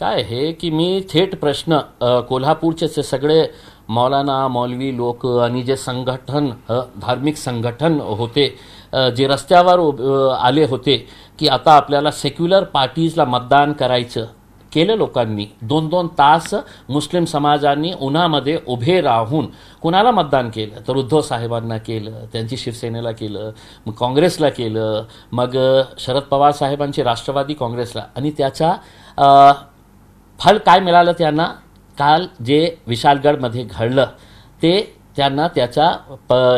काय आहे की मी थेट प्रश्न कोल्हापूरचे सगळे मौलाना मौलवी लोक आणि जे संघटन धार्मिक संघटन होते जे रस्त्यावर आले होते की आता आपल्याला सेक्युलर पार्टीजला मतदान करायचं केलं लोकांनी 2-2 तास मुस्लिम समाजांनी उन्हामध्ये उभे राहून कुणाला मतदान केलं तर उद्धव साहेबांना केलं, त्यांची शिवसेनेला केलं, मग काँग्रेसला केलं, मग शरद पवार साहेबांची राष्ट्रवादी काँग्रेसला आणि त्याचा फल काय मिळालं त्यांना काल जे विशालगडमध्ये घडलं ते त्यांना त्याचा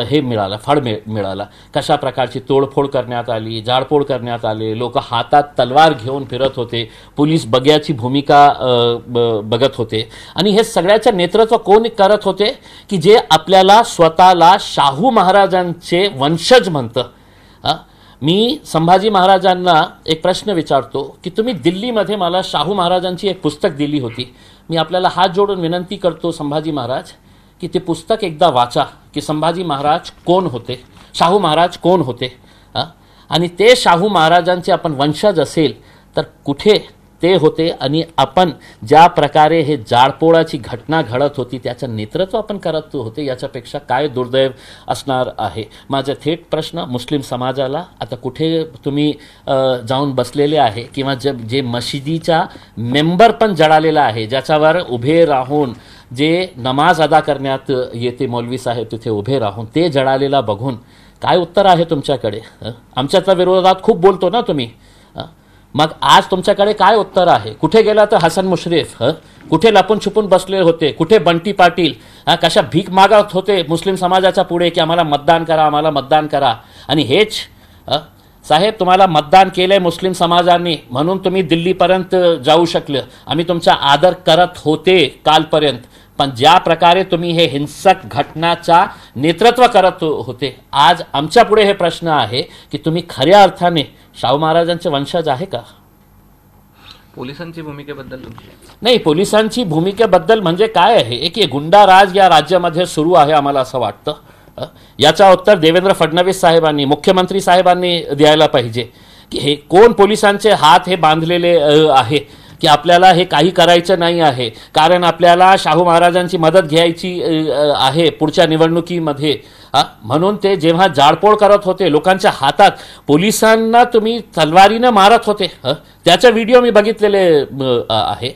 हे मिळालं फळ मिळालं कशा प्रकारची तोडफोड करण्यात आली, जाळपोळ करण्यात आले, लोक हातात तलवार घेऊन फिरत होते, पोलीस बग्याची भूमिका बघत होते आणि हे सगळ्याचं नेतृत्व कोण करत होते की जे आपल्याला स्वतःला शाहू महाराजांचे वंशज म्हणतं। मी संभाजी महाराजांना एक प्रश्न विचारतो की तुम्ही दिल्लीमध्ये मला शाहू महाराजांची एक पुस्तक दिली होती, मी आपल्याला हात जोडून विनंती करतो संभाजी महाराज की ते पुस्तक एकदा वाचा की संभाजी महाराज कोण होते, शाहू महाराज कोण होते आणि ते शाहू महाराजांचे आपण वंशज असेल तर कुठे ते होते आणि आपण ज्या प्रकारे हे जाळपोळाची घटना घडत होती त्याचं नेतृत्व आपण करत होते याच्यापेक्षा काय दुर्दैव असणार आहे। माझा थेट प्रश्न मुस्लिम समाजाला आता कुठे तुम्ही जाऊन बसलेले आहे किंवा जे मशिदीचा मेंबर पण जळालेला आहे ज्याच्यावर उभे राहून जे नमाज अदा करण्यात येते मौलवी साहेब तिथे उभे राहून ते जळालेला बघून काय उत्तर आहे तुमच्याकडे? आमच्याच्या विरोधात खूप बोलतो ना तुम्ही, मग आज तुमच्याकडे काय उत्तर आहे? कुठे गेला तर हसन मुश्रीफ, कुठे लपून छुपून बसले होते, कुठे बंटी पाटील कशा भीक मागत होते मुस्लिम समाजाच्या पुढे की आम्हाला मतदान करा, आम्हाला मतदान करा आणि हेच साहेब तुम्हाला मतदान केलंय मुस्लिम समाजाने म्हणून तुम्ही दिल्लीपर्यंत जाऊ शकले, आम्ही तुमचा आदर करत होते कालपर्यंत, पण ज्या प्रकारे तुम्ही हे हिंसक घटनाचा नेतृत्व करत होते आज आमच्या पुढे हे प्रश्न आहे की तुम्ही खऱ्या अर्थाने शाहू महाराजांचे वंशज आहे का? पोलिसांची भूमिकेबद्दल नाही, पोलिसांची भूमिकेबद्दल म्हणजे काय आहे की गुंडाराज या राज्यामध्ये सुरू आहे आम्हाला असं वाटतं। याचा उत्तर देवेंद्र फडणवीस साहेबांनी मुख्यमंत्री साहेबांनी द्यायला पाहिजे की हे कोण पोलिसांचे हात हे बांधलेले आहे की आपल्याला हे काही करायचं नाही आहे कारण आपल्याला शाहू महाराजांची मदत घ्यायची आहे पुढच्या निवडणुकीमध्ये म्हणून ते जेव्हा जाळपोळ करत होते लोकांच्या हातात पोलिसांना तुम्ही तलवारीने मारत होते त्याचा व्हिडिओ मी बघितलेले आहे।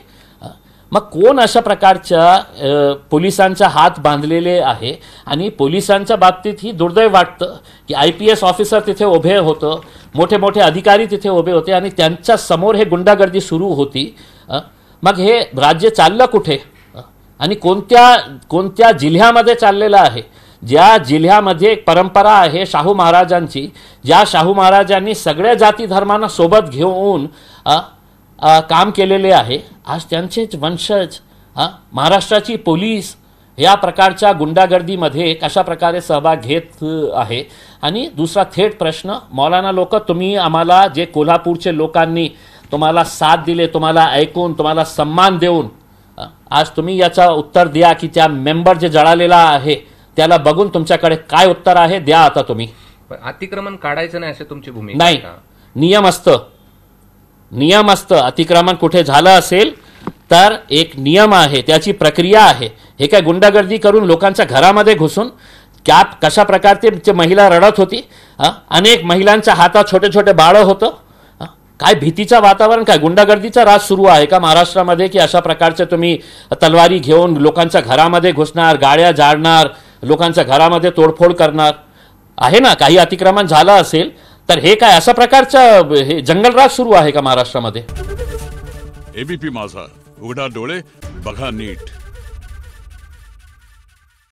मग कोण अशा प्रकारच्या पोलिसांचा हात बांधलेले आहे आणि पोलिसांच्या बाबतीत ही दुर्दैव वाटतं की IPS ऑफिसर तिथे उभे होतं, मोठे मोठे अधिकारी तिथे उभे होते आणि त्यांच्या समोर हे गुंडागर्दी सुरू होती। मग हे राज्य चाललं कुठे आणि कोणत्या जिल्ह्यामध्ये चाललेलं आहे? ज्या जिल्ह्यामध्ये एक परंपरा आहे शाहू महाराजांची, ज्या शाहू महाराजांनी सगळ्या जाती धर्मांना सोबत घेऊन काम केलेले आहे, आज त्यांचेच वंशज महाराष्ट्राची पोलीस या प्रकारच्या गुंडागर्दीमध्ये कशा प्रकारे सहभाग घेत आहे। आणि दुसरा थेट प्रश्न मौलाना लोक तुम्ही आम्हाला जे कोल्हापूरचे लोकांनी तुम्हाला साथ दिले, तुम्हाला ऐकून, तुम्हाला सम्मान देऊन आज तुम्ही याचा उत्तर द्या की त्या मेंबर जे जळालेला आहे त्याला बघून तुमच्याकडे काय उत्तर आहे द्या आता तुम्ही। अतिक्रमण काढायचं नाही असे तुमची भूमिका नाही, नियम असतं अतिक्रमण कुठे झालं असेल तर एक नियम आहे, त्याची प्रक्रिया आहे। हे काय गुंडागर्दी करून लोकांच्या घरामध्ये घुसून कशा प्रकारचे महिला रडत होती, अनेक महिलांच्या हातात छोटे छोटे बाळं होतं, काय भीतीचं वातावरण, काय गुंडागर्दीचा राज सुरू आहे का महाराष्ट्रामध्ये की अशा प्रकारचे तुम्ही तलवारी घेऊन लोकांच्या घरामध्ये घुसणार, गाड्या जाळणार, लोकांच्या घरामध्ये तोडफोड करणार आहे ना? काही अतिक्रमण झालं असेल तर हे काय अशा प्रकारचं हे जंगलराज सुरू आहे का महाराष्ट्रामध्ये? ABP माझा, उघडा डोळे बघा नीट।